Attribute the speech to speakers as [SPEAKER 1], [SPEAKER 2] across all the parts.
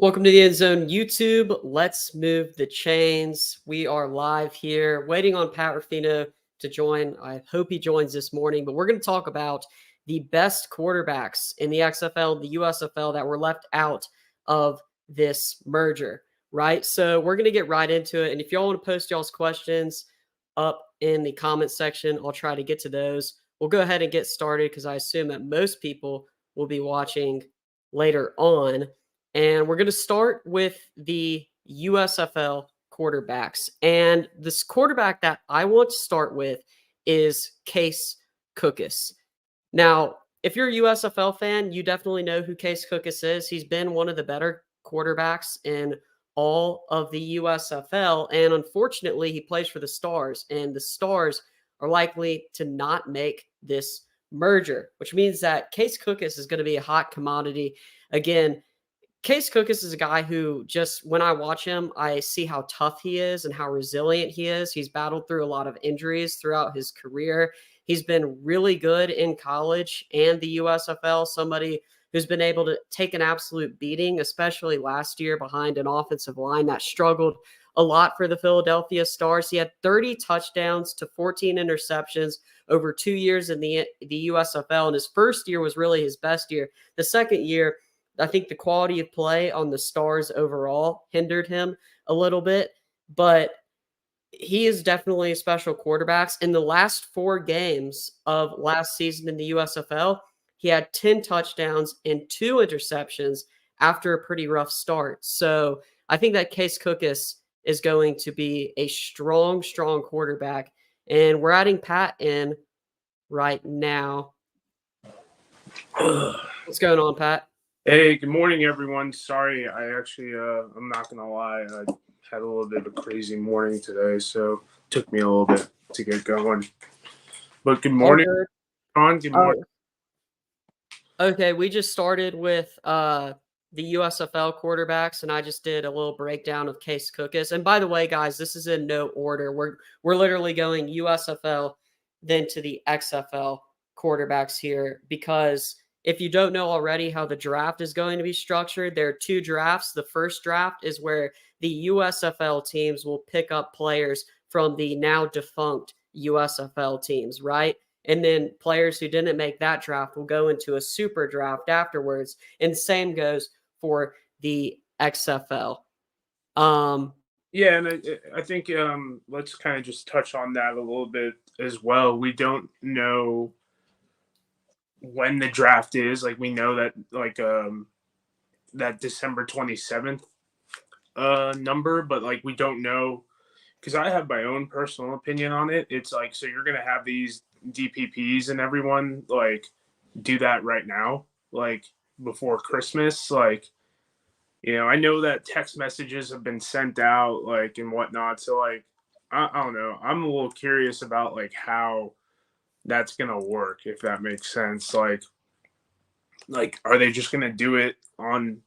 [SPEAKER 1] Welcome to the End Zone YouTube. Let's move the chains. We are live here, waiting on Pat Ruffino to join. I hope he joins this morning, but we're going to talk about the best quarterbacks in the XFL, the USFL that were left out of this merger, right? So we're going to get right into it. And if y'all want to post y'all's questions up in the comment section, I'll try to get to those. We'll go ahead and get started because I assume that most people will be watching later on. And we're going to start with the USFL quarterbacks. And this quarterback that I want to start with is Case Cookus. Now, if you're a USFL fan, you definitely know who Case Cookus is. He's been one of the better quarterbacks in all of the USFL. And unfortunately, he plays for the Stars. And the Stars are likely to not make this merger, which means that Case Cookus is going to be a hot commodity. Again, Case Cookus is a guy who just, when I watch him, I see how tough he is and how resilient he is. He's battled through a lot of injuries throughout his career. He's been really good in college and the USFL, somebody who's been able to take an absolute beating, especially last year behind an offensive line that struggled a lot for the Philadelphia Stars. He had 30 touchdowns to 14 interceptions over 2 years in the USFL, and his first year was really his best year. The second year, I think the quality of play on the Stars overall hindered him a little bit, but he is definitely a special quarterback. In the last 4 games of last season in the USFL, he had 10 touchdowns and 2 interceptions after a pretty rough start. So I think that Case Cookus is going to be a strong quarterback. And we're adding Pat in right now. What's going on, Pat?
[SPEAKER 2] Hey, good morning, everyone. Sorry, I actually, I'm not going to lie. I had a little bit of a crazy morning today, so it took me a little bit to get going. But good morning, Ron. Good morning.
[SPEAKER 1] Okay, we just started with the USFL quarterbacks, and I just did a little breakdown of Case Cookus. And by the way, guys, this is in no order. We're literally going USFL, then to the XFL quarterbacks here, because if you don't know already how the draft is going to be structured, there are 2 drafts. The first draft is where the USFL teams will pick up players from the now defunct USFL teams, right? And then players who didn't make that draft will go into a super draft afterwards. And same goes for the XFL.
[SPEAKER 2] Yeah, and I think let's kind of just touch on that a little bit as well. We don't know when the draft is. Like, we know that that December 27th number, but like we don't know, because I have my own personal opinion on it. It's like, so you're gonna have these DPPs and everyone like do that right now, like before Christmas. Like, I know that text messages have been sent out, like, and whatnot. So like, I don't know. I'm a little curious about like how that's gonna work, if that makes sense. Like are they just gonna do it on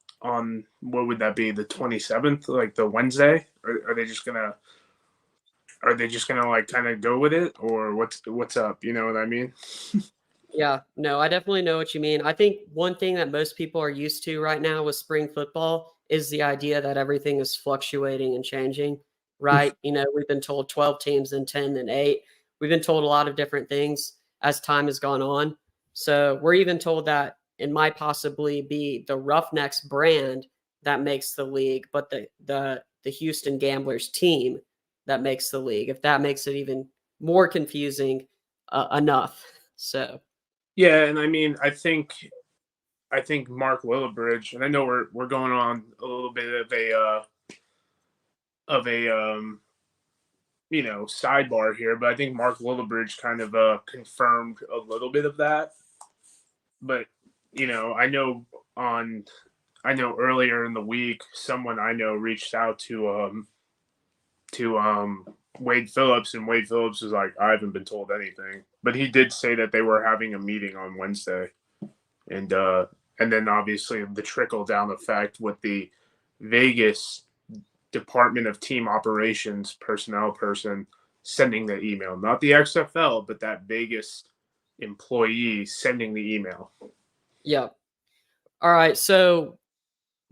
[SPEAKER 2] what would that be, the 27th, like the Wednesday? Or are they just gonna like kind of go with it, or what's up? You know what I mean?
[SPEAKER 1] Yeah, no, I definitely know what you mean. I think one thing that most people are used to right now with spring football is the idea that everything is fluctuating and changing, right? We've been told 12 teams and 10 and 8. We've been told a lot of different things as time has gone on. So we're even told that it might possibly be the Roughnecks brand that makes the league, but the Houston Gamblers team that makes the league, if that makes it even more confusing enough. So
[SPEAKER 2] yeah, and I mean, I think Mark Willibridge, and I know we're going on a little bit of a sidebar here, but I think Mark Willibridge kind of confirmed a little bit of that. But I know earlier in the week, someone I know reached out to Wade Phillips, and Wade Phillips was like, I haven't been told anything. But he did say that they were having a meeting on Wednesday. And then obviously the trickle down effect with the Vegas Department of Team Operations personnel person sending the email, not the XFL, but that Vegas employee sending the email.
[SPEAKER 1] Yeah. All right. So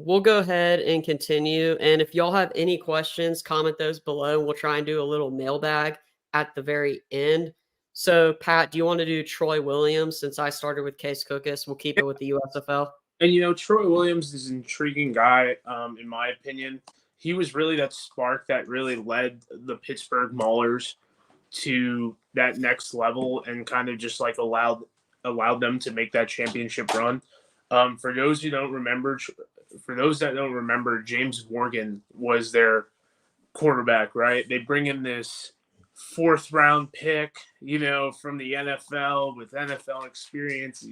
[SPEAKER 1] we'll go ahead and continue. And if y'all have any questions, comment those below. We'll try and do a little mailbag at the very end. So, Pat, do you want to do Troy Williams? Since I started with Case Cookus, we'll keep it with the USFL.
[SPEAKER 2] And Troy Williams is an intriguing guy, in my opinion. He was really that spark that really led the Pittsburgh Maulers to that next level and kind of just like allowed them to make that championship run. For those that don't remember, James Morgan was their quarterback, right? They bring in this fourth round pick, from the NFL with NFL experience.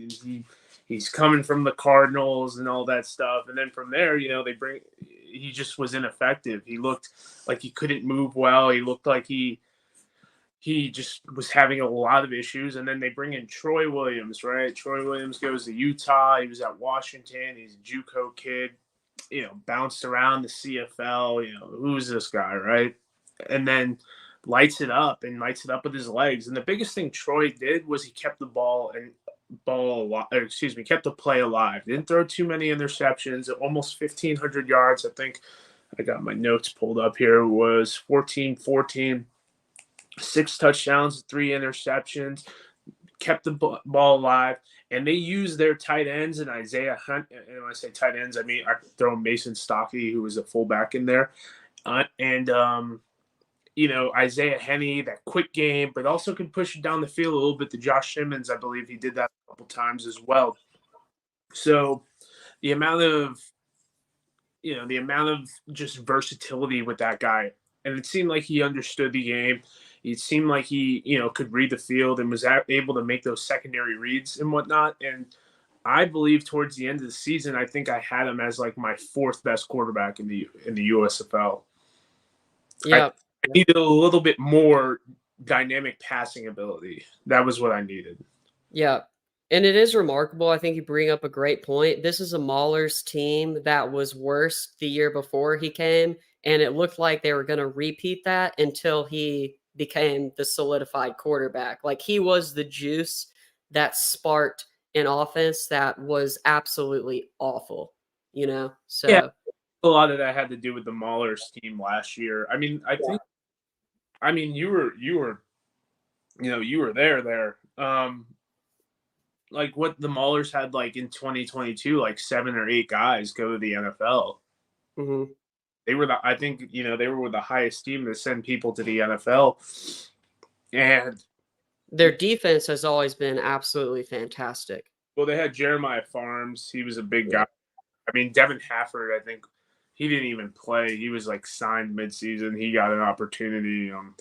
[SPEAKER 2] He's coming from the Cardinals and all that stuff. And then from there, he just was ineffective. He looked like he couldn't move well. He looked like he just was having a lot of issues. And then they bring in Troy Williams, right? Troy Williams goes to Utah. He was at Washington. He's a JUCO kid, bounced around the CFL. Who's this guy, right? And then lights it up with his legs. And the biggest thing Troy did was he kept the kept the play alive. Didn't throw too many interceptions, almost 1,500 yards. I think I got my notes pulled up here. It was 14-14, 6 touchdowns, 3 interceptions, kept the ball alive. And they use their tight ends and Isaiah Hunt. And when I say tight ends, I mean I throw Mason Stockey, who was a fullback, in there. Isaiah Henney, that quick game, but also can push it down the field a little bit to Josh Simmons. I believe he did that a couple times as well. So the amount of just versatility with that guy, and it seemed like he understood the game. It seemed like he, could read the field and was able to make those secondary reads and whatnot. And I believe towards the end of the season, I think I had him as like my 4th best quarterback in the USFL.
[SPEAKER 1] Yeah.
[SPEAKER 2] I needed a little bit more dynamic passing ability. That was what I needed.
[SPEAKER 1] Yeah. And it is remarkable. I think you bring up a great point. This is a Maulers team that was worse the year before he came, and it looked like they were going to repeat that until he became the solidified quarterback. Like, he was the juice that sparked an offense that was absolutely awful, So
[SPEAKER 2] yeah, a lot of that had to do with the Maulers team last year. I mean, you were there. Like what the Maulers had like in 2022, like 7 or 8 guys go to the NFL.
[SPEAKER 1] Mm-hmm.
[SPEAKER 2] They were they were the highest team to send people to the NFL. And
[SPEAKER 1] their defense has always been absolutely fantastic.
[SPEAKER 2] Well, they had Jeremiah Farms. He was a big guy. I mean, Devin Hafford, I think he didn't even play. He was like signed midseason. He got an opportunity. And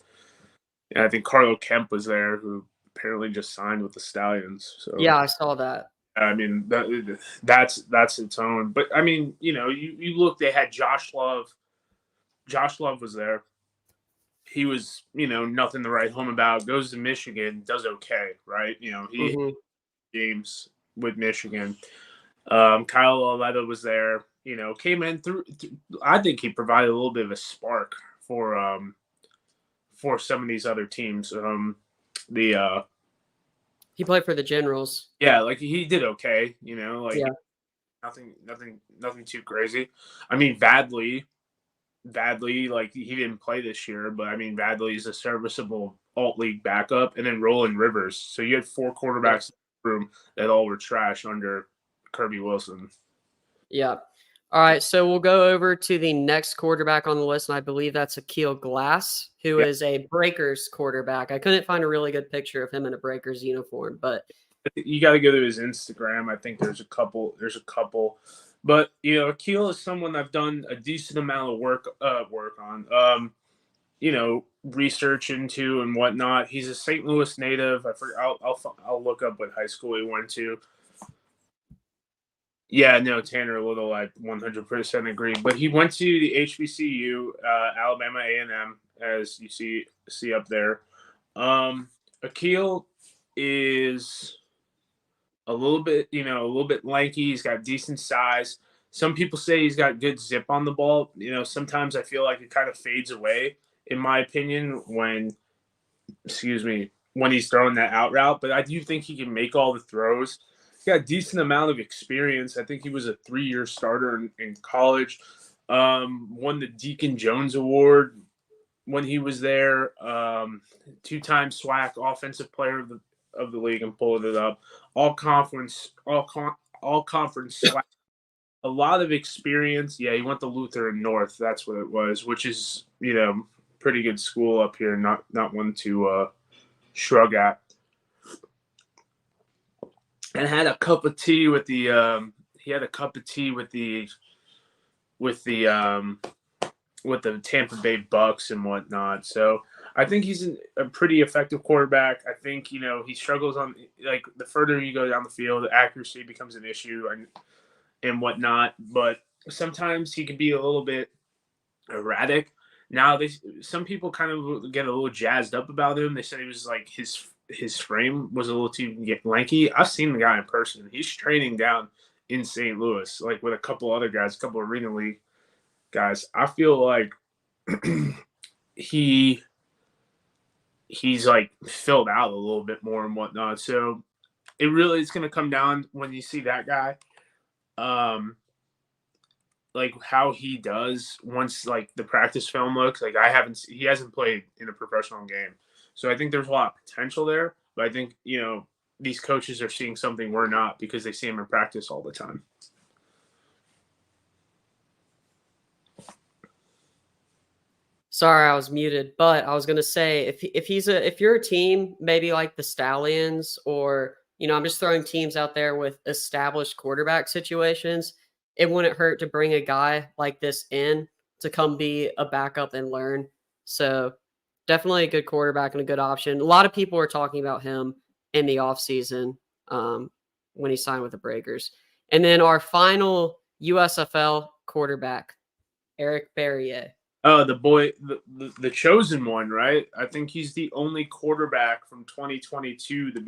[SPEAKER 2] I think Carlo Kemp was there, who apparently just signed with the Stallions. So
[SPEAKER 1] yeah, I saw that.
[SPEAKER 2] I mean, that's its own. But I mean, you look. They had Josh Love. Josh Love was there. He was, nothing to write home about. Goes to Michigan, does okay, right? He games with Michigan. Kyle Lauletta was there. Came in through. I think he provided a little bit of a spark for some of these other teams.
[SPEAKER 1] He played for the Generals.
[SPEAKER 2] Yeah, like he did okay. Nothing too crazy. I mean, Vadley, like he didn't play this year, but I mean, Vadley is a serviceable alt league backup, and then Roland Rivers. So you had 4 quarterbacks in the room that all were trash under Kirby Wilson.
[SPEAKER 1] Yeah. All right, so we'll go over to the next quarterback on the list, and I believe that's Akil Glass, who is a Breakers quarterback. I couldn't find a really good picture of him in a Breakers uniform, but
[SPEAKER 2] you got to go to his Instagram. I think there's a couple. But Akil is someone I've done a decent amount of work on. Research into and whatnot. He's a St. Louis native. I'll look up what high school he went to. Yeah, no, Tanner Little, I 100% agree. But he went to the HBCU, Alabama A&M, as you see up there. Akil is a little bit lanky. He's got decent size. Some people say he's got good zip on the ball. Sometimes I feel like it kind of fades away, in my opinion, when he's throwing that out route. But I do think he can make all the throws. got a decent amount of experience. I think he was a 3-year starter in college. Won the Deacon Jones Award when he was there. 2-time SWAC Offensive Player of the league. I'm pulling it up. All conference SWAC. A lot of experience. Yeah, he went to Lutheran North. That's what it was, which is, pretty good school up here. Not one to shrug at. And had a cup of tea with the. He had a cup of tea with the Tampa Bay Bucks and whatnot. So I think he's a pretty effective quarterback. I think, he struggles on, like, the further you go down the field, the accuracy becomes an issue and whatnot. But sometimes he can be a little bit erratic. Now, some people kind of get a little jazzed up about him. They said he was like his frame was a little too lanky. I've seen the guy in person. He's training down in St. Louis, like with a couple other guys, a couple Arena League guys. I feel like he's like filled out a little bit more and whatnot. So it really is going to come down when you see that guy, like how he does once like the practice film looks. Like he hasn't played in a professional game, so I think there's a lot of potential there. But I think these coaches are seeing something we're not because they see him in practice all the time.
[SPEAKER 1] Sorry, I was muted, but I was gonna say if you're a team, maybe like the Stallions, or I'm just throwing teams out there with established quarterback situations, it wouldn't hurt to bring a guy like this in to come be a backup and learn. So definitely a good quarterback and a good option. A lot of people are talking about him in the offseason when he signed with the Breakers. And then our final USFL quarterback, Eric Barriere.
[SPEAKER 2] Oh, the boy, the chosen one, right? I think he's the only quarterback from 2022 to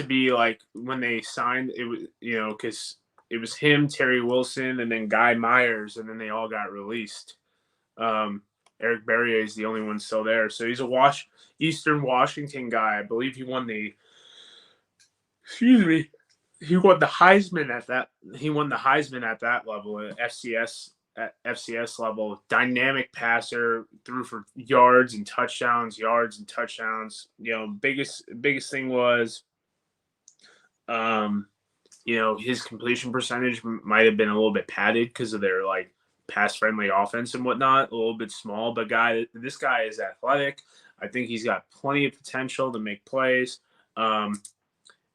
[SPEAKER 2] be like when they signed it was, because it was him, Terry Wilson, and then Guy Myers, and then they all got released. Eric Barriere is the only one still there, so he's a Eastern Washington guy. I believe he won the. Excuse me. He won the Heisman at that. He won the Heisman at that level at FCS level. Dynamic passer, threw for yards and touchdowns. Biggest thing was, his completion percentage might have been a little bit padded because of their like pass-friendly offense and whatnot. A little bit small, but this guy is athletic. I think he's got plenty of potential to make plays.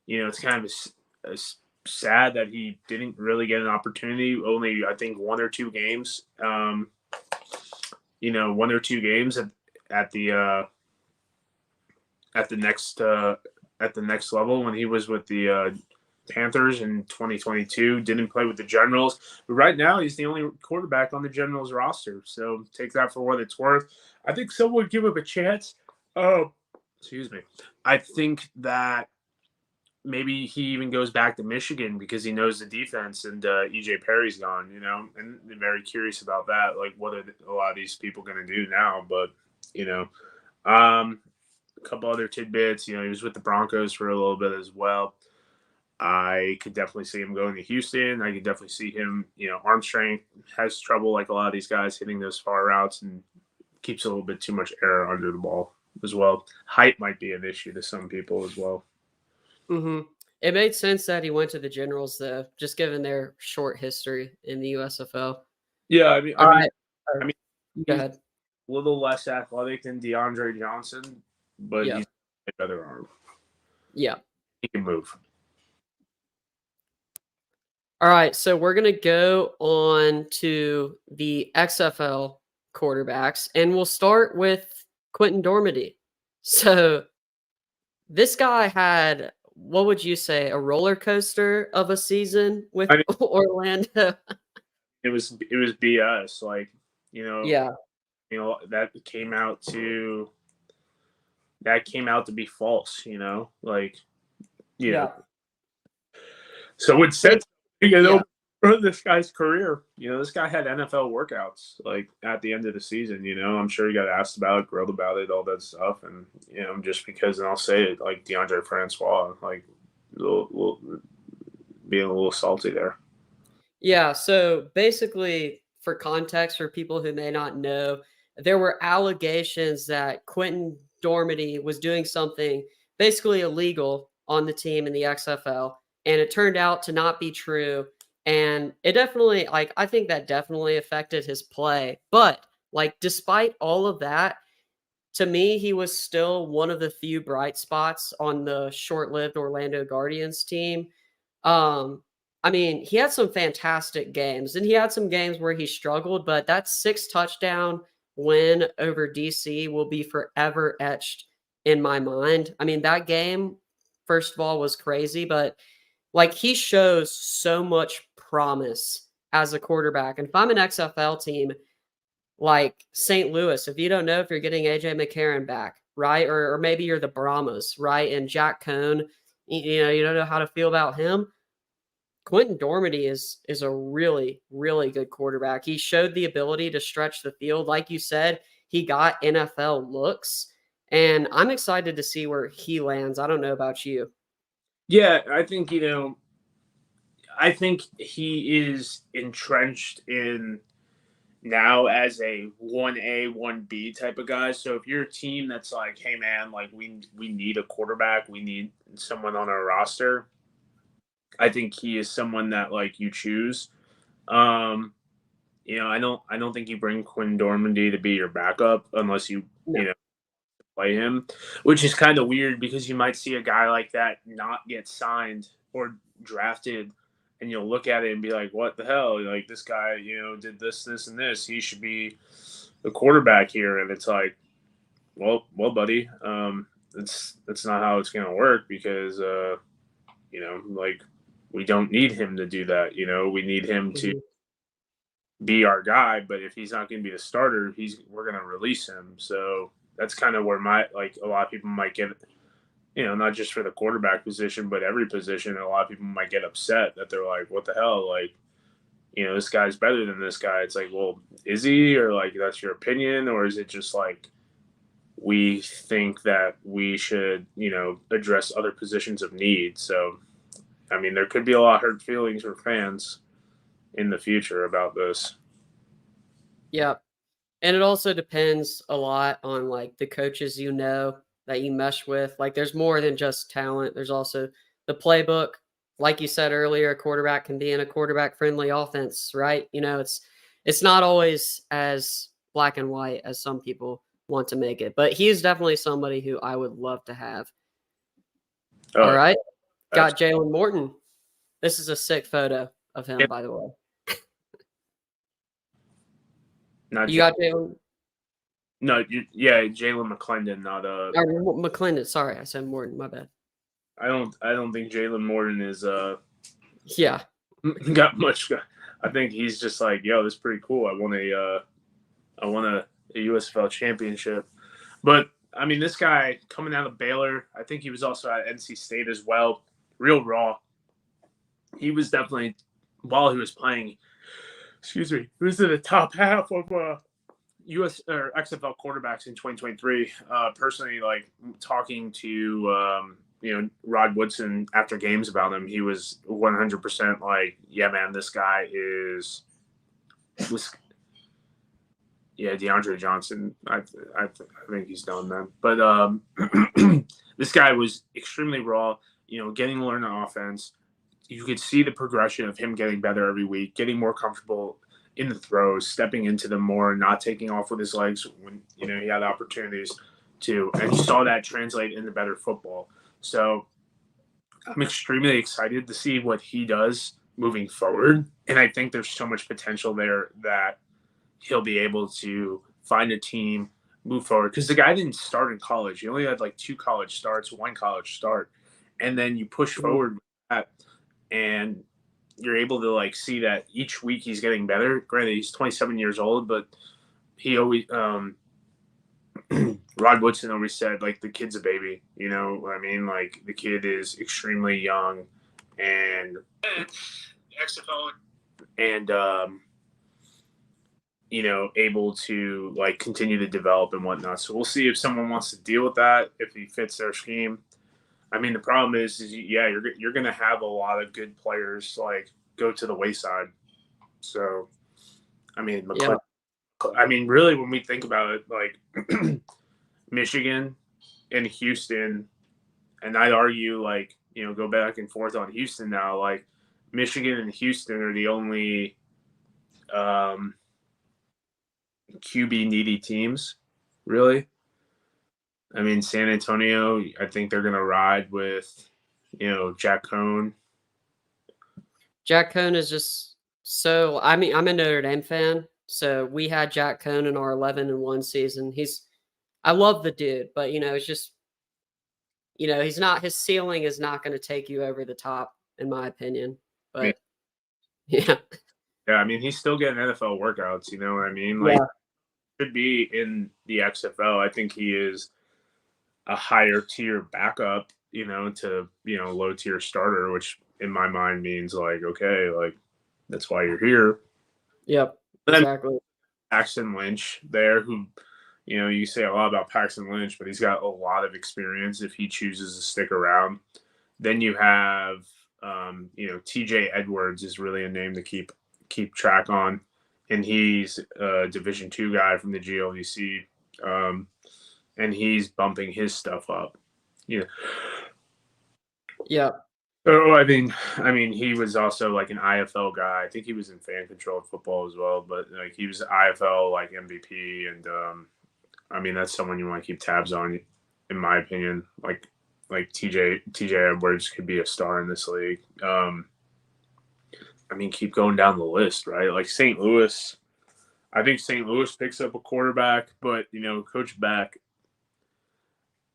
[SPEAKER 2] It's kind of a sad that he didn't really get an opportunity. Only I think one or two games. One or two games at the next level when he was with the Panthers in 2022. Didn't play with the Generals, but right now he's the only quarterback on the Generals roster. So take that for what it's worth. I think someone would give him a chance. Oh, excuse me. I think that maybe he even goes back to Michigan because he knows the defense and EJ Perry's gone, and I'm very curious about that. Like, what are a lot of these people going to do now? But, a couple other tidbits, he was with the Broncos for a little bit as well. I could definitely see him going to Houston. I could definitely see him, arm strength, has trouble like a lot of these guys hitting those far routes and keeps a little bit too much air under the ball as well. Height might be an issue to some people as well.
[SPEAKER 1] Mm-hmm. It made sense that he went to the Generals, though, just given their short history in the USFL.
[SPEAKER 2] Yeah, I mean,
[SPEAKER 1] go ahead.
[SPEAKER 2] A little less athletic than DeAndre Johnson, but he's a better arm.
[SPEAKER 1] Yeah,
[SPEAKER 2] he can move.
[SPEAKER 1] All right, so we're gonna go on to the XFL quarterbacks, and we'll start with Quentin Dormady. So this guy had, what would you say, a roller coaster of a season with Orlando?
[SPEAKER 2] It was BS. Like, that came out to be false. So it said this guy's career. This guy had NFL workouts like at the end of the season. I'm sure he got asked about it, grilled about it, all that stuff, and just because, and I'll say it, like DeAndre Francois, like being a little salty there.
[SPEAKER 1] Yeah, so basically, for context, for people who may not know, there were allegations that Quentin Dormady was doing something basically illegal on the team in the XFL, and it turned out to not be true. And it definitely, like, I think that definitely affected his play. But, like, despite all of that, to me, he was still one of the few bright spots on the short-lived Orlando Guardians team. Um, I mean, he had some fantastic games, and he had some games where he struggled, but that 6 touchdown win over DC will be forever etched in my mind. I mean, that game, first of all, was crazy, but like he shows so much promise as a quarterback. And if I'm an XFL team, like St. Louis, if you don't know if you're getting AJ McCarron back, right? Or maybe you're the Brahmas, right? And Jack Cohn, you don't know how to feel about him. Quentin Dormady is a really, really good quarterback. He showed the ability to stretch the field. Like you said, he got NFL looks. And I'm excited to see where he lands. I don't know about you.
[SPEAKER 2] Yeah, I think, I think he is entrenched in now as a 1A, 1B type of guy. So if you're a team that's like, hey man, like we need a quarterback, we need someone on our roster, I think he is someone that like you choose. I don't think you bring Quinn Dormandy to be your backup unless
[SPEAKER 1] No.
[SPEAKER 2] play him, which is kind of weird because you might see a guy like that not get signed or drafted, and you'll look at it and be like, what the hell? Like this guy, did this, this, and this. He should be the quarterback here. And it's like, well, buddy, that's not how it's gonna work because like we don't need him to do that. We need him to be our guy, but if he's not going to be the starter, we're going to release him. So that's kind of where a lot of people might get, not just for the quarterback position, but every position. A lot of people might get upset that they're like, what the hell? Like, this guy's better than this guy. It's like, well, is he? Or like, that's your opinion? Or is it just like, we think that we should, address other positions of need? So, I mean, there could be a lot of hurt feelings for fans in the future about this.
[SPEAKER 1] Yeah. And it also depends a lot on like the coaches that you mesh with. Like there's more than just talent. There's also the playbook. Like you said earlier, a quarterback can be in a quarterback friendly offense, right? It's not always as black and white as some people want to make it. But he is definitely somebody who I would love to have. All right. Got Jalen Morton. This is a sick photo of him, by the way. You got Jalen?
[SPEAKER 2] No, Jalen McClendon, not
[SPEAKER 1] McClendon. Sorry, I said Morton. My bad.
[SPEAKER 2] I don't think Jalen Morton is
[SPEAKER 1] yeah
[SPEAKER 2] got much. I think he's just like, yo, this is pretty cool. I won a USFL championship. But I mean, this guy coming out of Baylor, I think he was also at NC State as well. Real raw. He was definitely, while he was playing, he was in the top half of US or XFL quarterbacks in 2023. Personally, like talking to Rod Woodson after games about him, he was 100% like, yeah, man, this guy is DeAndre Johnson. I think he's done then. But this guy was extremely raw. Getting to learn the offense. You could see the progression of him getting better every week, getting more comfortable in the throws, stepping into them more, not taking off with his legs when he had opportunities to, and you saw that translate into better football. So I'm extremely excited to see what he does moving forward, and I think there's so much potential there that he'll be able to find a team, move forward, because the guy didn't start in college. He only had like 2 college starts, 1 college start, and then you push forward with that, and you're able to like see that each week he's getting better. Granted, he's 27 years old, but he always Rod Woodson always said like the kid's a baby. You know what I mean? Like the kid is extremely young and XFL and able to like continue to develop and whatnot. So we'll see if someone wants to deal with that, if he fits their scheme. I mean, the problem is yeah, you're going to have a lot of good players like go to the wayside. So, I mean,
[SPEAKER 1] Yeah.
[SPEAKER 2] I mean, really, when we think about it, like Michigan and Houston, and I'd argue, like, you know, go back and forth on Houston now. Like, Michigan and Houston are the only QB needy teams, really. I mean, San Antonio, I think they're going to ride with, you know, Jack Cohn.
[SPEAKER 1] Jack Cohn is just so. I mean, I'm a Notre Dame fan, so we had Jack Cohn in our 11-1 season. I love the dude, but it's just he's not. His ceiling is not going to take you over the top, in my opinion.
[SPEAKER 2] I mean,
[SPEAKER 1] But yeah,
[SPEAKER 2] yeah, I mean, he's still getting NFL workouts. You know what I mean? Like,
[SPEAKER 1] yeah,
[SPEAKER 2] could be in the XFL. I think he is a higher tier backup, you know, to, you know, low tier starter, which in my mind means like, okay, like that's why you're here.
[SPEAKER 1] yep,
[SPEAKER 2] But then
[SPEAKER 1] exactly.
[SPEAKER 2] Paxton Lynch there, who, you know, you say a lot about Paxton Lynch, but he's got a lot of experience if he chooses to stick around. Then you have, you know, TJ Edwards is really a name to keep track on, and he's a Division II guy from the GLVC, and he's bumping his stuff up. Yeah.
[SPEAKER 1] Yeah,
[SPEAKER 2] Oh, I mean, he was also like an IFL guy. I think he was in fan controlled football as well, but like he was IFL like MVP, and I mean that's someone you want to keep tabs on, in my opinion. Like TJ Edwards could be a star in this league. I mean, keep going down the list, right? Like St. Louis, I think St. Louis picks up a quarterback, but you know, Coach Beck,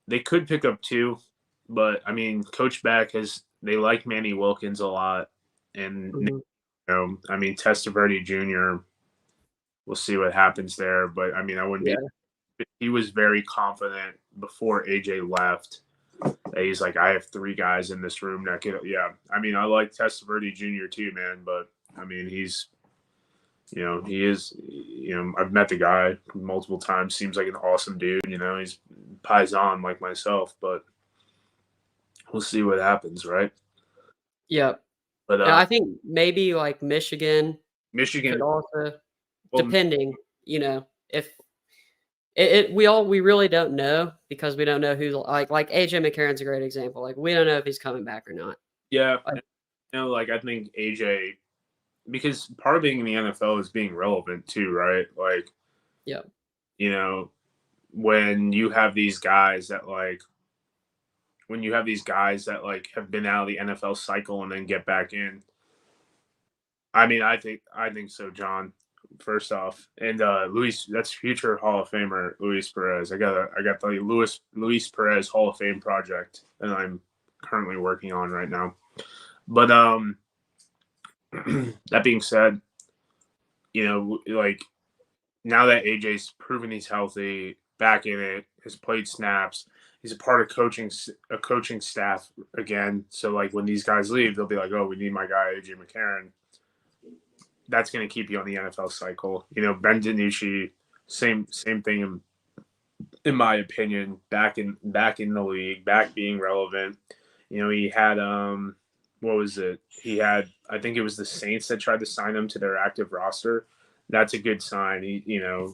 [SPEAKER 2] they could pick up two, but I mean, Coach Beck they like Manny Wilkins a lot, and
[SPEAKER 1] mhm,
[SPEAKER 2] I mean, Testaverde Jr. We'll see what happens there, but I mean, I wouldn't be.
[SPEAKER 1] yeah,
[SPEAKER 2] He was very confident before AJ left. That he's like, I have three guys in this room that can. Yeah, I mean, I like Testaverde Jr. too, man, but I mean, he's. You know, he is. You know, I've met the guy multiple times. Seems like an awesome dude. You know, he's paisan like myself, but we'll see what happens, right?
[SPEAKER 1] yeah.
[SPEAKER 2] But
[SPEAKER 1] And I think maybe like Michigan could
[SPEAKER 2] Michigan,
[SPEAKER 1] also,
[SPEAKER 2] well,
[SPEAKER 1] depending, if we really don't know because we don't know who like AJ McCarron's a great example. Like we don't know if he's coming back or not.
[SPEAKER 2] yeah,
[SPEAKER 1] Like,
[SPEAKER 2] you know, like I think AJ, because part of being in the NFL is being relevant too, right? Like,
[SPEAKER 1] yeah,
[SPEAKER 2] you know, when you have these guys that like, when you have these guys that like have been out of the NFL cycle and then get back in. I mean, I think so, John. First off, and Luis, that's future Hall of Famer Luis Perez. I got the Luis Perez Hall of Fame project, and I'm currently working on right now. But that being said, you know, like now that AJ's proven he's healthy, back in it, has played snaps, he's a part of a coaching staff again. So like when these guys leave, they'll be like, oh, we need my guy AJ McCarron. That's going to keep you on the NFL cycle. You know, Ben DiNucci, same thing in my opinion. Back in the league, back being relevant. You know, he had what was it? He had, I think it was the Saints that tried to sign him to their active roster. That's a good sign. He's Jared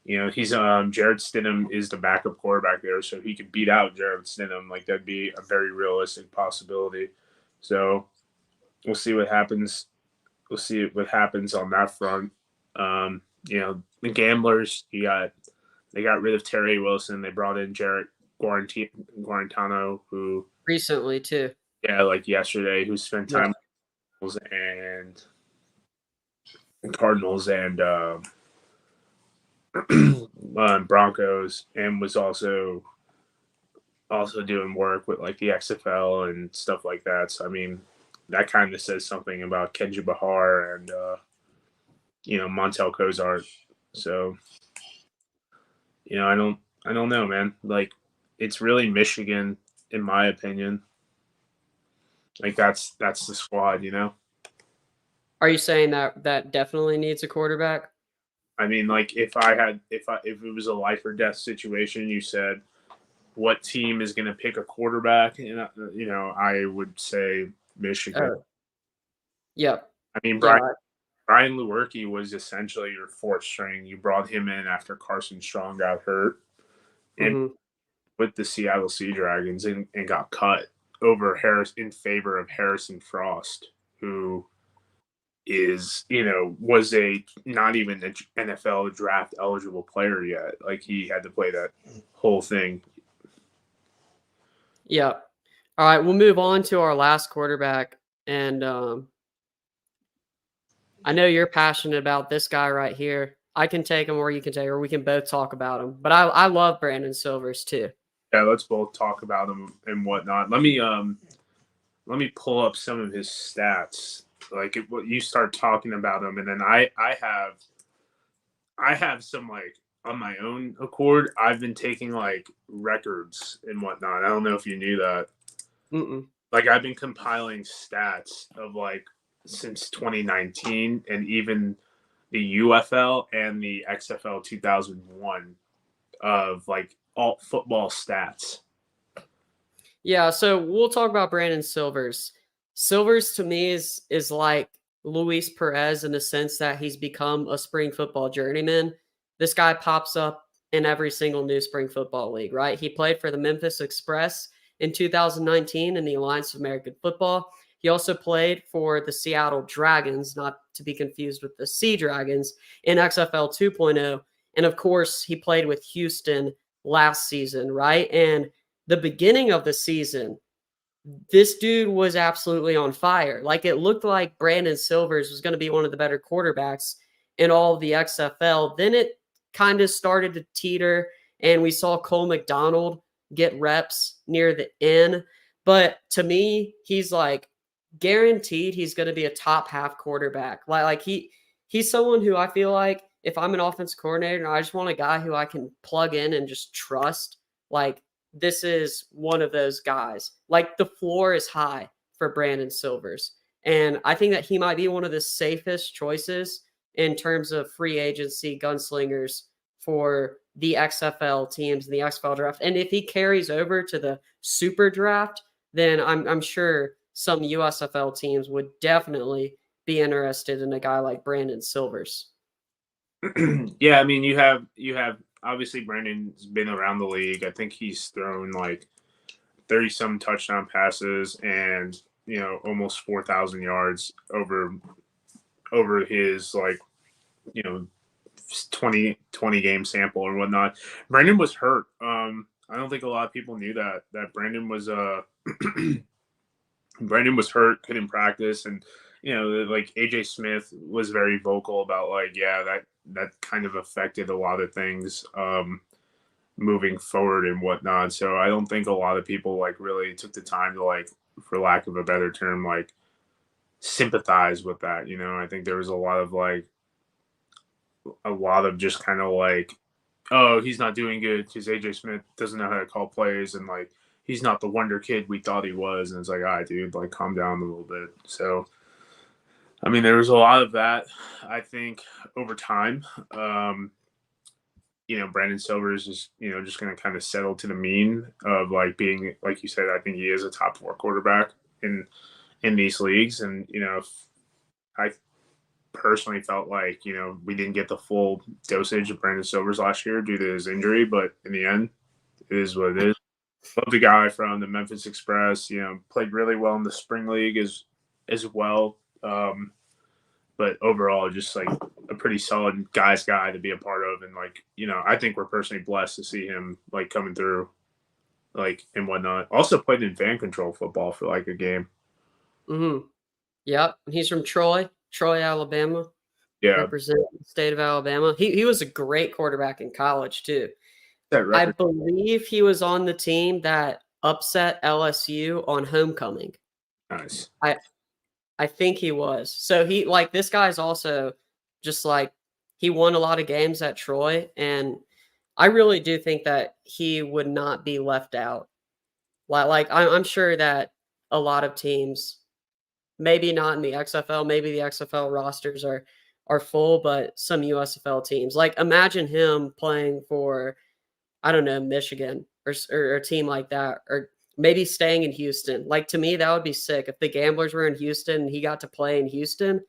[SPEAKER 2] Stidham is the backup quarterback there, so he could beat out Jared Stidham. Like that'd be a very realistic possibility. So we'll see what happens. We'll see what happens on that front. You know, the Gamblers, they got rid of Terry Wilson. They brought in Jarrett Guarantano, who
[SPEAKER 1] recently too.
[SPEAKER 2] yeah, like yesterday, who spent
[SPEAKER 1] Yeah,
[SPEAKER 2] time with Cardinals and Broncos, and was also doing work with like the XFL and stuff like that. So I mean, that kind of says something about Kenji Bahar and you know, Montel Cozart. So you know, I don't know, man. Like it's really Michigan, in my opinion. Like that's the squad, you know.
[SPEAKER 1] are you saying that definitely needs a quarterback?
[SPEAKER 2] I mean, like if it was a life or death situation, you said what team is going to pick a quarterback, and I would say Michigan.
[SPEAKER 1] Yep.
[SPEAKER 2] I mean,
[SPEAKER 1] Yeah.
[SPEAKER 2] Brian Lewerke was essentially your fourth string. You brought him in after Carson Strong got hurt, and with the Seattle Sea Dragons, and got cut over in favor of Harrison Frost, who was not even an NFL draft eligible player yet. Like, he had to play that whole thing.
[SPEAKER 1] Yeah. All right, we'll move on to our last quarterback, and I know you're passionate about this guy right here. I can take him, or you can take, or we can both talk about him. But I love Brandon Silvers too.
[SPEAKER 2] Yeah, let's both talk about him and whatnot. Let me pull up some of his stats. Like, you start talking about him, and then I have some, like, on my own accord. I've been taking like records and whatnot. I don't know if you knew that. Like, I've been compiling stats of, like, since 2019, and even the UFL and the XFL 2001 of, like, all football stats.
[SPEAKER 1] Yeah, so we'll talk about Brandon Silvers. Silvers to me is like Luis Perez in the sense that he's become a spring football journeyman. This guy pops up in every single new spring football league, right? He played for the Memphis Express in 2019 in the Alliance of American Football. He also played for the Seattle Dragons, not to be confused with the Sea Dragons, in XFL 2.0. And of course, he played with Houston last season, right? And the beginning of the season, this dude was absolutely on fire. Like, it looked like Brandon Silvers was going to be one of the better quarterbacks in all of the XFL. Then it kind of started to teeter, and we saw Cole McDonald get reps near the end. But to me, he's like guaranteed he's going to be a top half quarterback. Like he's someone who I feel like if I'm an offense coordinator, I just want a guy who I can plug in and just trust. Like, this is one of those guys. Like, the floor is high for Brandon Silvers. And I think that he might be one of the safest choices in terms of free agency gunslingers for the XFL teams in the XFL draft. And if he carries over to the super draft, then I'm sure some USFL teams would definitely be interested in a guy like Brandon Silvers.
[SPEAKER 2] Yeah, I mean, you have obviously Brandon's been around the league. I think he's thrown like 30-some touchdown passes and, almost 4,000 yards over his, like, 20 game sample or whatnot. Brandon was hurt. I don't think a lot of people knew that Brandon was Brandon was hurt, couldn't practice, and like AJ Smith was very vocal about, like, yeah, that kind of affected a lot of things moving forward and whatnot. So I don't think a lot of people, like, really took the time to, like, for lack of a better term, like, sympathize with that. I think there was a lot of just kind of like, oh, he's not doing good because AJ Smith doesn't know how to call plays, and, like, he's not the wonder kid we thought he was. And it's like, all right, dude, like, calm down a little bit. So, I mean, there was a lot of that, I think, over time. Brandon Silvers is, just going to kind of settle to the mean of, like, being, like you said, I think he is a top 4 quarterback in these leagues. And, I personally felt like, we didn't get the full dosage of Brandon Silvers last year due to his injury, but in the end, it is what it is. Love the guy from the Memphis Express, played really well in the spring league as well. But overall, just, like, a pretty solid guy to be a part of. And, like, I think we're personally blessed to see him, like, coming through, like, and whatnot. Also played in fan control football for, like, a game.
[SPEAKER 1] Yep. He's from Troy, Alabama.
[SPEAKER 2] Yeah.
[SPEAKER 1] Represent the state of Alabama. He was a great quarterback in college too. I believe he was on the team that upset LSU on homecoming.
[SPEAKER 2] Nice.
[SPEAKER 1] I think he was. So this guy's also just, like, he won a lot of games at Troy, and I really do think that he would not be left out. Like I'm sure that a lot of teams, maybe not in the XFL, maybe the XFL rosters are full, but some USFL teams, like, imagine him playing for, I don't know, Michigan or a team like that, or maybe staying in Houston. Like, to me, that would be sick if the Gamblers were in Houston and he got to play in Houston.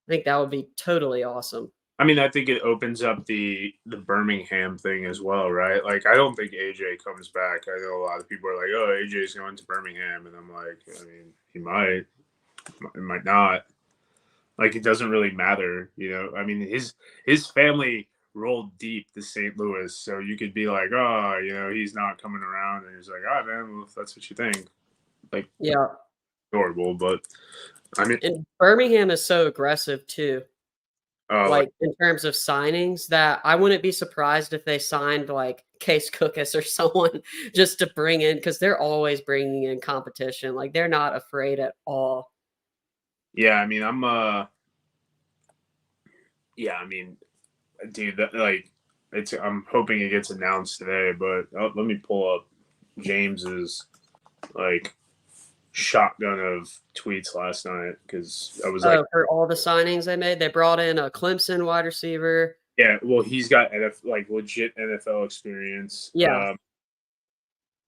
[SPEAKER 1] I think that would be totally awesome.
[SPEAKER 2] I mean, I think it opens up the Birmingham thing as well, right? Like, I don't think AJ comes back. I know a lot of people are like, "Oh, AJ's going to Birmingham," and I'm like, I mean, he might, it might not. Like, it doesn't really matter, you know. I mean, his family rolled deep to St. Louis, so you could be like, "Oh, you know, he's not coming around," and he's like, "Oh, man, well, if that's what you think, like,
[SPEAKER 1] Yeah,
[SPEAKER 2] adorable." But I mean,
[SPEAKER 1] and Birmingham is so aggressive too.
[SPEAKER 2] like,
[SPEAKER 1] Like, in terms of signings, that I wouldn't be surprised if they signed, like, Case Cookus or someone just to bring in, because they're always bringing in competition. Like, they're not afraid at all.
[SPEAKER 2] yeah, I mean, yeah, I mean, dude, that, like, I'm hoping it gets announced today, but let me pull up James's like shotgun of tweets last night because I was like,
[SPEAKER 1] For all the signings they made, they brought in a Clemson wide receiver.
[SPEAKER 2] yeah, well, he's got like legit NFL experience.
[SPEAKER 1] Yeah.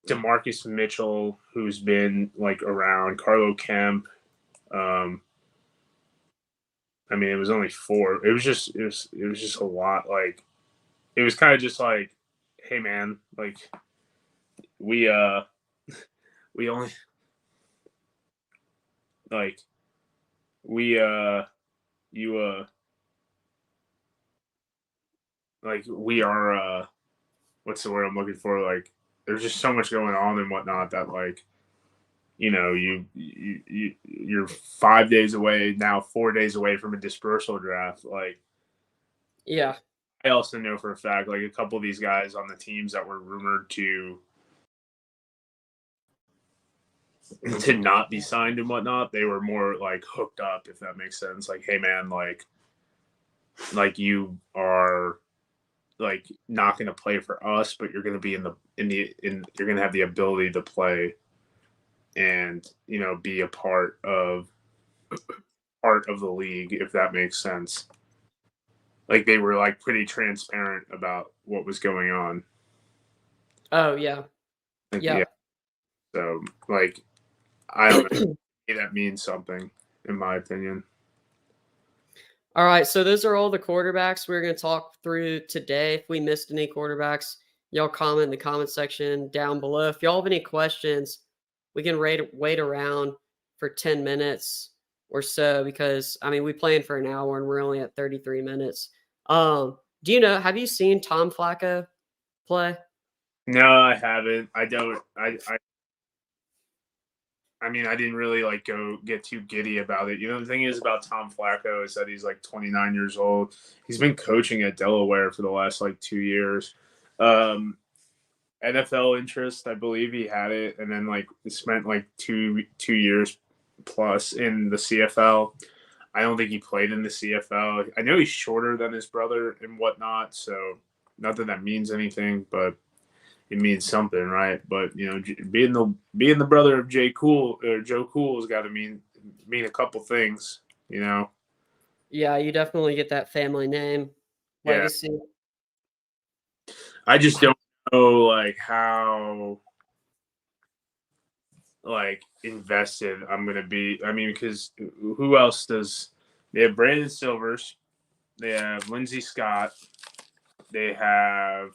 [SPEAKER 2] DeMarcus Mitchell, who's been like around, Carlo Kemp. I mean, it was only 4. It was just a lot. Like, it was kind of just like, hey man, like we we only like we you like we are what's the word I'm looking for? Like, there's just so much going on and whatnot that, like, you know, you're 5 days away now, 4 days away from a dispersal draft. Like,
[SPEAKER 1] Yeah.
[SPEAKER 2] I also know for a fact, like, a couple of these guys on the teams that were rumored to not be signed and whatnot, they were more like hooked up, if that makes sense. Like, hey man, like you are like not going to play for us, but you're going to be you're going to have the ability to play and, you know, be a part of the league, if that makes sense. Like, they were like pretty transparent about what was going on.
[SPEAKER 1] Oh, yeah.
[SPEAKER 2] Like,
[SPEAKER 1] Yeah.
[SPEAKER 2] yeah. So, like, I don't know. That means something, in my opinion.
[SPEAKER 1] All right, so those are all the quarterbacks we're going to talk through today. If we missed any quarterbacks, y'all comment in the comment section down below. If y'all have any questions, we can wait around for 10 minutes or so, because, I mean, we planned for an hour and we're only at 33 minutes. Have you seen Tom Flacco play?
[SPEAKER 2] No, I haven't. I don't. I mean, I didn't really like go get too giddy about it. You know, the thing is about Tom Flacco is that he's like 29 years old. He's been coaching at Delaware for the last like 2 years. NFL interest, I believe he had it, and then like spent like two years plus in the CFL. I don't think he played in the CFL. I know he's shorter than his brother and whatnot, so not that that means anything, but it means something, right? But, you know, being the brother of Joe Cool's got to mean a couple things, you know.
[SPEAKER 1] Yeah, you definitely get that family name legacy.
[SPEAKER 2] Yeah. I just don't know like how like invested I'm gonna be. I mean, because who else does they have? Brandon Silvers, they have Lindsey Scott, they have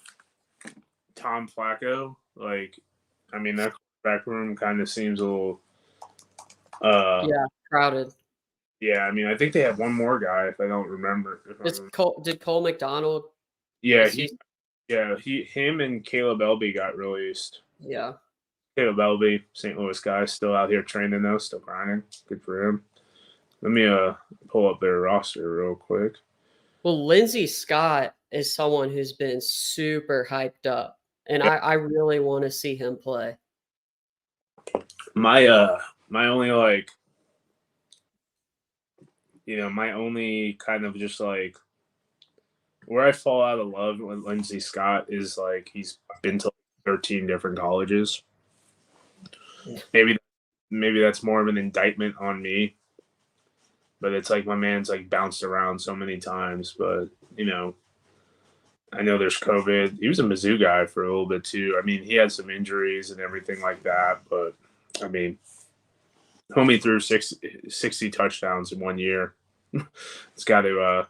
[SPEAKER 2] Tom Flacco. Like, I mean, that back room kind of seems a little
[SPEAKER 1] Yeah, crowded.
[SPEAKER 2] Yeah, I mean, I think they have one more guy if I don't remember.
[SPEAKER 1] Did Cole McDonald?
[SPEAKER 2] Yeah, him and Caleb Elby got released.
[SPEAKER 1] Yeah.
[SPEAKER 2] Caleb Elby, St. Louis guy, still out here training though, still grinding. Good for him. Let me pull up their roster real quick.
[SPEAKER 1] Well, Lindsey Scott is someone who's been super hyped up, and I really want to see him play.
[SPEAKER 2] My only like, you know, my only kind of just like where I fall out of love with Lindsey Scott is like he's been to 13 different colleges. Maybe that's more of an indictment on me, but it's like my man's like bounced around so many times. But, you know, I know there's COVID. He was a Mizzou guy for a little bit too. I mean, he had some injuries and everything like that, but I mean, homie threw 60 touchdowns in 1 year. It's got to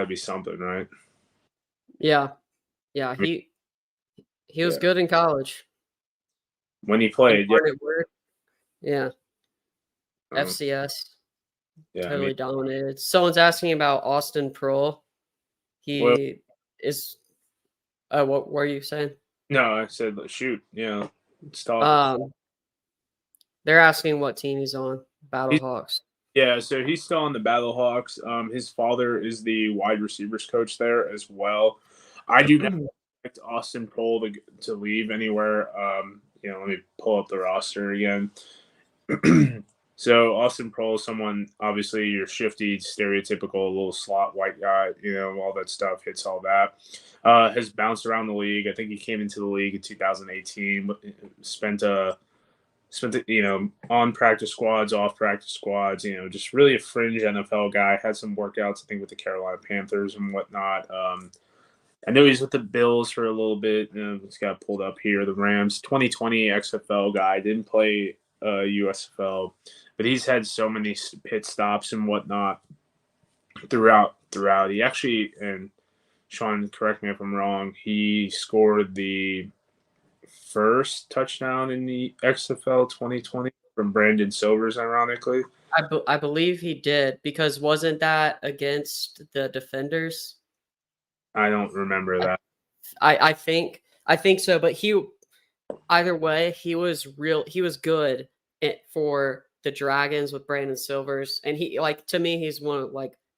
[SPEAKER 2] be something, right?
[SPEAKER 1] Yeah. Yeah,
[SPEAKER 2] I mean,
[SPEAKER 1] he was good in college.
[SPEAKER 2] When he played, yeah.
[SPEAKER 1] Yeah.
[SPEAKER 2] Um,
[SPEAKER 1] FCS.
[SPEAKER 2] yeah,
[SPEAKER 1] Totally dominated. Someone's asking about Austin Prohl.
[SPEAKER 2] Well,
[SPEAKER 1] He is what were you saying?
[SPEAKER 2] no, I said shoot. Yeah, let's talk.
[SPEAKER 1] They're asking what team he's on. Battlehawks.
[SPEAKER 2] Yeah, so he's still on the Battlehawks. His father is the wide receivers coach there as well. I do not expect Austin Prohl to leave anywhere. Let me pull up the roster again. So Austin Prohl is someone, obviously, you're shifty, stereotypical, little slot white guy, all that stuff, hits all that. Has bounced around the league. I think he came into the league in 2018, spent on practice squads, off practice squads, just really a fringe NFL guy. Had some workouts, I think, with the Carolina Panthers and whatnot. I know he's with the Bills for a little bit. He's got pulled up here. The Rams, 2020 XFL guy, didn't play USFL, but he's had so many pit stops and whatnot throughout. He actually, and Sean, correct me if I'm wrong, he scored the first touchdown in the XFL 2020 from Brandon Silvers, ironically.
[SPEAKER 1] I believe he did, because wasn't that against the Defenders?
[SPEAKER 2] I don't remember that.
[SPEAKER 1] I think so, but either way, he was good for the Dragons with Brandon Silvers, and to me, he's one of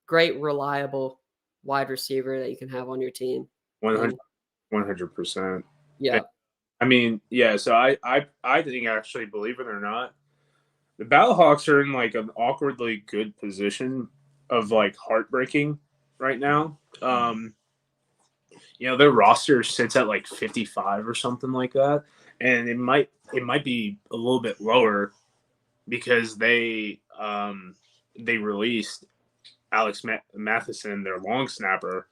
[SPEAKER 1] great, reliable wide receiver that you can have on your team.
[SPEAKER 2] 100%.
[SPEAKER 1] Yeah.
[SPEAKER 2] I mean, yeah. So I think, actually, believe it or not, the Battlehawks are in an awkwardly good position of heartbreaking right now. Their roster sits at 55 or something like that, and it might be a little bit lower because they released Alex Matheson, their long snapper,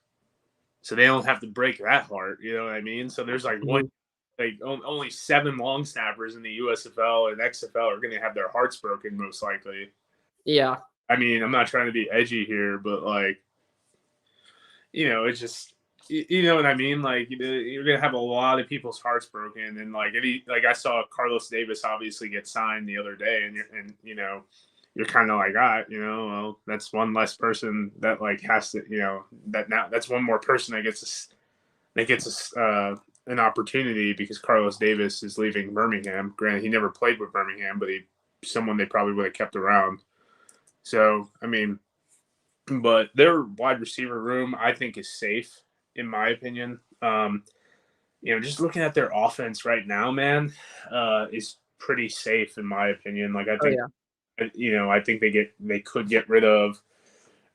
[SPEAKER 2] so they don't have to break that heart. You know what I mean? So there's only 7 long snappers in the USFL and XFL are going to have their hearts broken, most likely.
[SPEAKER 1] Yeah.
[SPEAKER 2] I mean, I'm not trying to be edgy here, but it's just, you know what I mean? You're going to have a lot of people's hearts broken. And I saw Carlos Davis obviously get signed the other day, and you're kind of well, that's one less person that has to, that's one more person that gets an opportunity, because Carlos Davis is leaving Birmingham. Granted, he never played with Birmingham, but someone they probably would have kept around. So, I mean, but their wide receiver room, I think, is safe, in my opinion. Just looking at their offense right now, man, is pretty safe, in my opinion. I think, I think they could get rid of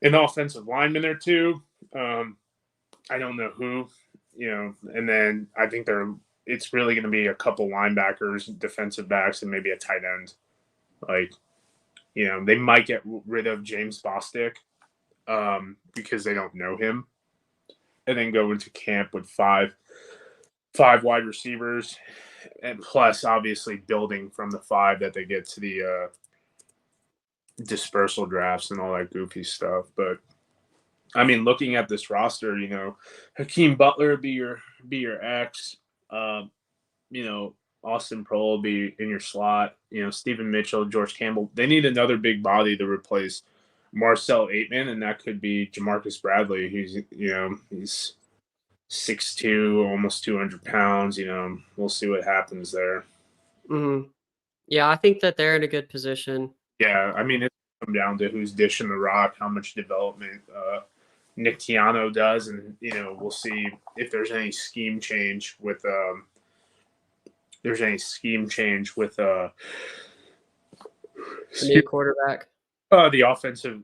[SPEAKER 2] an offensive lineman or two. I don't know who, and then I think it's really going to be a couple linebackers, defensive backs, and maybe a tight end. They might get rid of James Bostic because they don't know him, and then go into camp with five wide receivers, and plus obviously building from the 5 that they get to the dispersal drafts and all that goofy stuff. But I mean, looking at this roster, Hakeem Butler be your X, Austin Prohl will be in your slot, Stephen Mitchell, George Campbell. They need another big body to replace Marcel Aitman, and that could be Jamarcus Bradley. He's 6'2", almost 200 pounds. We'll see what happens there.
[SPEAKER 1] Mm-hmm. Yeah, I think that they're in a good position.
[SPEAKER 2] Yeah, I mean, it's come down to who's dishing the rock, how much development Nick Tiano does, and we'll see if there's any scheme change with the
[SPEAKER 1] new quarterback.
[SPEAKER 2] The offensive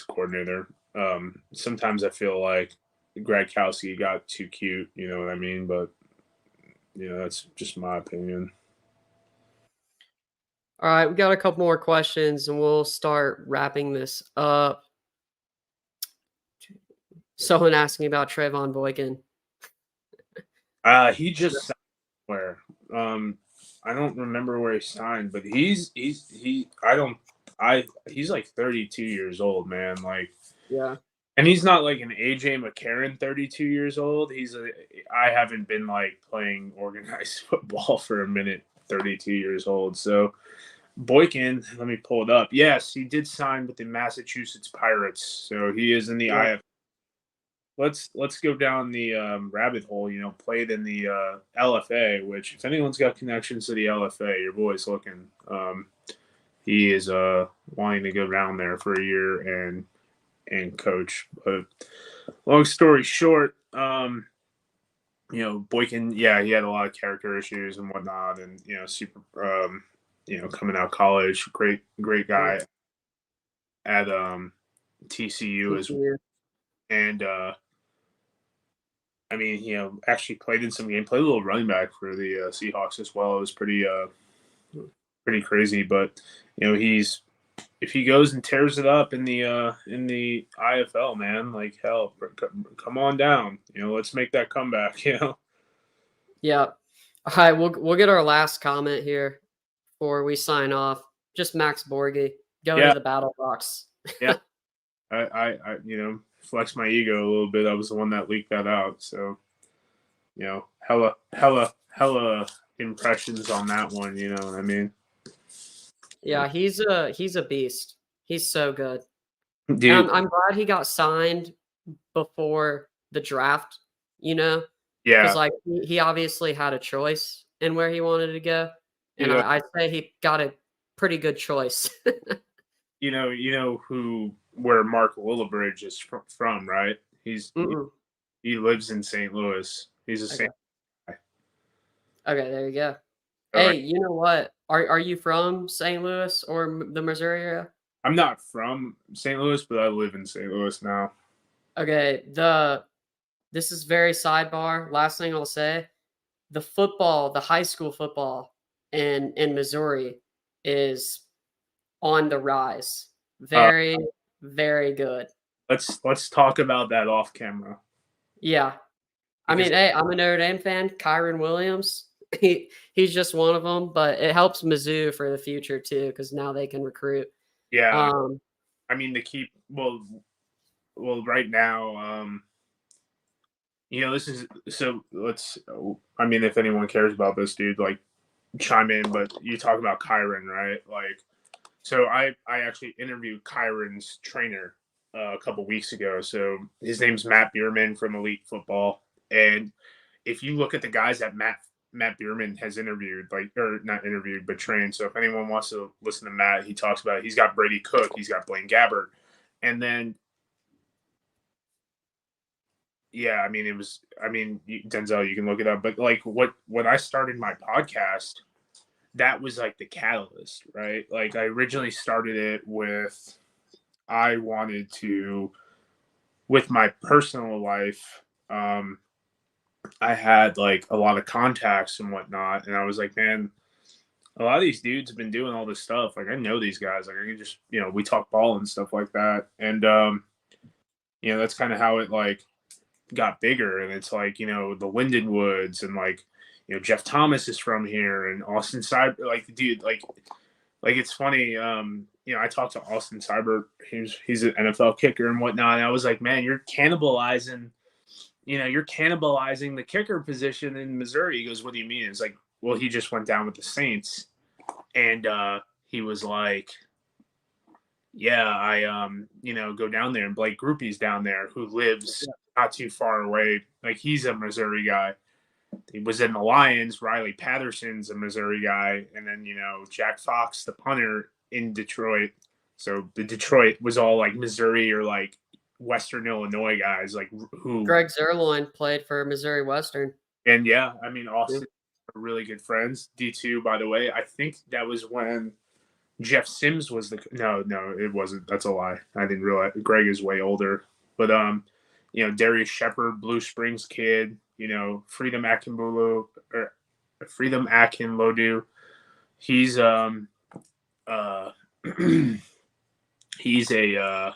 [SPEAKER 2] coordinator. Sometimes I feel like Gradkowski got too cute, you know what I mean? But that's just my opinion.
[SPEAKER 1] All right, we got a couple more questions, and we'll start wrapping this up. Someone asking about Trayvon Boykin.
[SPEAKER 2] He just signed where. I don't remember where he signed, but he's like 32 years old, man. Like,
[SPEAKER 1] Yeah.
[SPEAKER 2] and he's not like an AJ McCarron 32 years old. I haven't been like playing organized football for a minute, 32 years old. So Boykin, let me pull it up. Yes, he did sign with the Massachusetts Pirates. So he is in the IF. Let's go down the rabbit hole. Played in the LFA, which if anyone's got connections to the LFA, your boy's looking. He is wanting to go down there for a year and coach. But long story short, Boykin, yeah, he had a lot of character issues and whatnot, and super, coming out of college, great guy at TCU as well, and I mean, actually played in some game, played a little running back for the Seahawks as well. It was pretty crazy, but if he goes and tears it up in the IFL, man, like hell, come on down. Let's make that comeback.
[SPEAKER 1] Yeah. All right, we'll get our last comment here before we sign off. Just Max Borghi going to the battle box.
[SPEAKER 2] Yeah. I flex my ego a little bit. I was the one that leaked that out, so hella impressions on that one. You know what I mean?
[SPEAKER 1] Yeah, he's a beast. He's so good.
[SPEAKER 2] Dude,
[SPEAKER 1] I'm glad he got signed before the draft.
[SPEAKER 2] Yeah,
[SPEAKER 1] because like he obviously had a choice in where he wanted to go, and I'd say he got a pretty good choice.
[SPEAKER 2] you know where Mark Willibridge is from, right? He lives in St. Louis. He's a St.
[SPEAKER 1] Okay, there you go.
[SPEAKER 2] All
[SPEAKER 1] Hey,
[SPEAKER 2] right.
[SPEAKER 1] you know what? Are you from St. Louis or the Missouri area?
[SPEAKER 2] I'm not from St. Louis, but I live in St. Louis now.
[SPEAKER 1] Okay, this is very sidebar. Last thing I'll say, the high school football in Missouri is on the rise. Very, very good.
[SPEAKER 2] Let's talk about that off camera.
[SPEAKER 1] Yeah. I mean, hey, I'm a Notre Dame fan. Kyron Williams, he's just one of them, but it helps Mizzou for the future too because now they can recruit.
[SPEAKER 2] Yeah, I mean to keep well right now. This is so. Let's. I mean, if anyone cares about this dude, like chime in. But you talk about Kyron, right? Like, so I actually interviewed Kyron's trainer a couple weeks ago. So his name's Matt Bierman from Elite Football, and if you look at the guys that Matt Bierman has interviewed, or not interviewed, but trained. So if anyone wants to listen to Matt, he talks about it. He's got Brady Cook, he's got Blaine Gabbert, and then yeah, I mean Denzel, you can look it up, but like when I started my podcast, that was like the catalyst, right? Like I originally started it with I wanted to with my personal life. I had like a lot of contacts and whatnot, and I was like, man, a lot of these dudes have been doing all this stuff. Like I know these guys. Like I can just we talk ball and stuff like that, and that's kind of how it like got bigger. And it's like the Linden Woods and like Jeff Thomas is from here and Austin Cyber. Like dude, like it's funny. I talked to Austin Cyber. He's an NFL kicker and whatnot. And I was like, man, you're cannibalizing. You're cannibalizing the kicker position in Missouri. He goes, what do you mean? It's like, well, he just went down with the Saints. And he was like, yeah, I, go down there. And Blake Groupie's down there who lives not too far away. Like, he's a Missouri guy. He was in the Lions. Riley Patterson's a Missouri guy. And then, Jack Fox, the punter in Detroit. So the Detroit was all like Missouri or like Western Illinois guys, like who
[SPEAKER 1] Greg Zerloin played for Missouri Western.
[SPEAKER 2] And yeah, I mean Austin are really good friends. D2, by the way. I think that was when Jeff Sims was no, it wasn't. That's a lie. I didn't realize Greg is way older. But Darius Shepard, Blue Springs kid, Freedom Akinlodu. He's he's a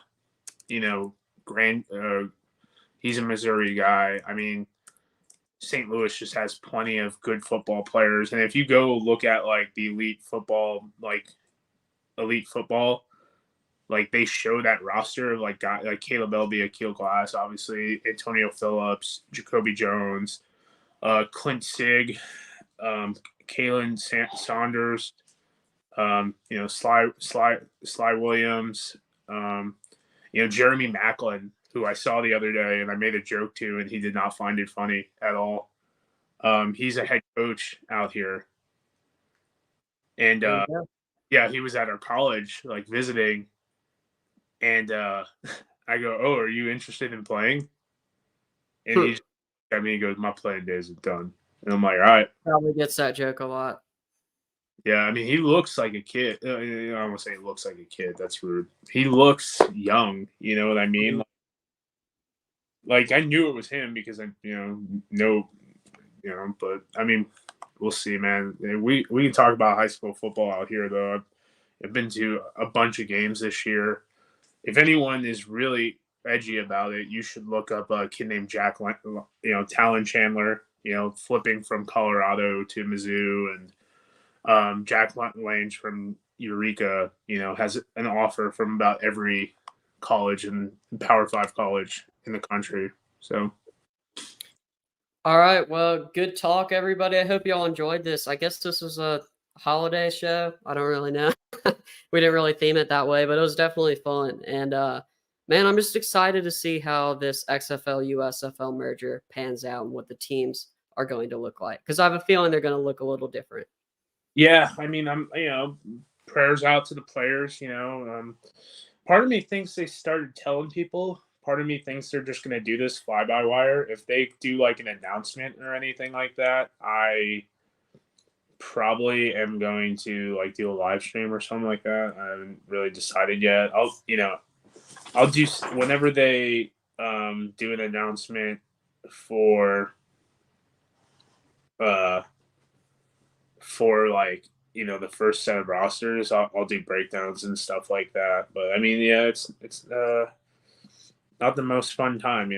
[SPEAKER 2] He's a Missouri guy. I mean, St. Louis just has plenty of good football players. And if you go look at like the elite football, like they show that roster of like guys like Caleb Elby, Akil Glass, obviously, Antonio Phillips, Jacoby Jones, Clint Sig, Kalen Saunders, Sly Williams, Jeremy Macklin, who I saw the other day and I made a joke to, and he did not find it funny at all. He's a head coach out here. And he was at our college, like visiting. And I go, "Oh, are you interested in playing?" And he goes, "My playing days are done." And I'm like, "All right."
[SPEAKER 1] Probably gets that joke a lot.
[SPEAKER 2] Yeah, I mean, he looks like a kid. I don't want to say he looks like a kid. That's rude. He looks young. You know what I mean? Like I knew it was him because I, but I mean, we'll see, man. We can talk about high school football out here, though. I've been to a bunch of games this year. If anyone is really edgy about it, you should look up a kid named Jack, Talon Chandler, flipping from Colorado to Mizzou, and Jack Lange from Eureka, has an offer from about every college and Power 5 college in the country. So.
[SPEAKER 1] All right. Well, good talk, everybody. I hope y'all enjoyed this. I guess this was a holiday show. I don't really know. We didn't really theme it that way, but it was definitely fun. And man, I'm just excited to see how this XFL USFL merger pans out and what the teams are going to look like. Because I have a feeling they're going to look a little different.
[SPEAKER 2] Yeah, I mean, prayers out to the players. Part of me thinks they started telling people. Part of me thinks they're just going to do this fly by wire. If they do like an announcement or anything like that, I probably am going to like do a live stream or something like that. I haven't really decided yet. I'll do whenever they do an announcement for like the first set of rosters. I'll do breakdowns and stuff like that. But I mean, yeah, it's not the most fun time,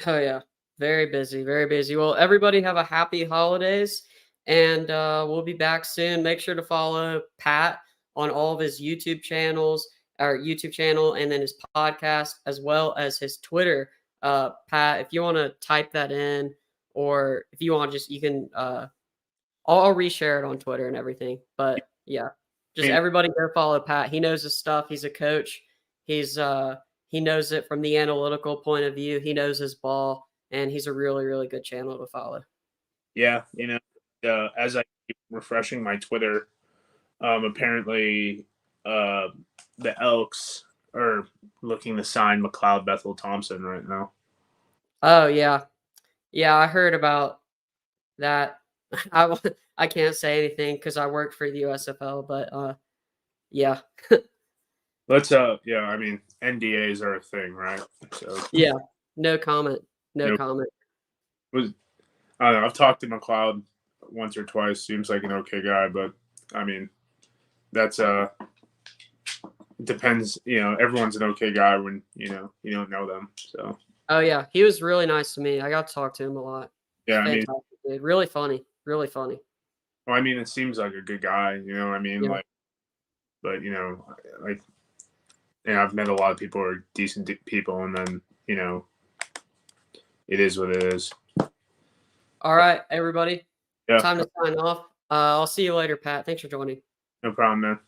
[SPEAKER 1] Oh yeah, very busy, very busy. Well, everybody have a happy holidays, and we'll be back soon. Make sure to follow Pat on all of his YouTube channels, our YouTube channel, and then his podcast, as well as his Twitter. Pat, if you want to type that in, or if you want, you can. I'll reshare it on Twitter and everything. But yeah, just everybody go follow Pat. He knows his stuff. He's a coach. He knows it from the analytical point of view. He knows his ball, and he's a really, really good channel to follow.
[SPEAKER 2] Yeah, as I keep refreshing my Twitter, apparently the Elks are looking to sign McLeod Bethel Thompson right now.
[SPEAKER 1] Oh yeah, I heard about that. I can't say anything because I work for the USFL, but yeah.
[SPEAKER 2] Let's I mean, NDAs are a thing, right? So
[SPEAKER 1] yeah, no comment. No comment.
[SPEAKER 2] I don't know. I've talked to McLeod once or twice. Seems like an okay guy, but I mean, that's depends. Everyone's an okay guy when you don't know them. So.
[SPEAKER 1] Oh yeah, he was really nice to me. I got to talk to him a lot.
[SPEAKER 2] Yeah, I mean,
[SPEAKER 1] dude. Really funny. Really funny.
[SPEAKER 2] Well, I mean, it seems like a good guy. You know what I mean? Yeah. But I've met a lot of people who are decent people, and then it is what it is.
[SPEAKER 1] All right, everybody.
[SPEAKER 2] Yeah.
[SPEAKER 1] Time to sign off. I'll see you later, Pat. Thanks for joining.
[SPEAKER 2] No problem, man.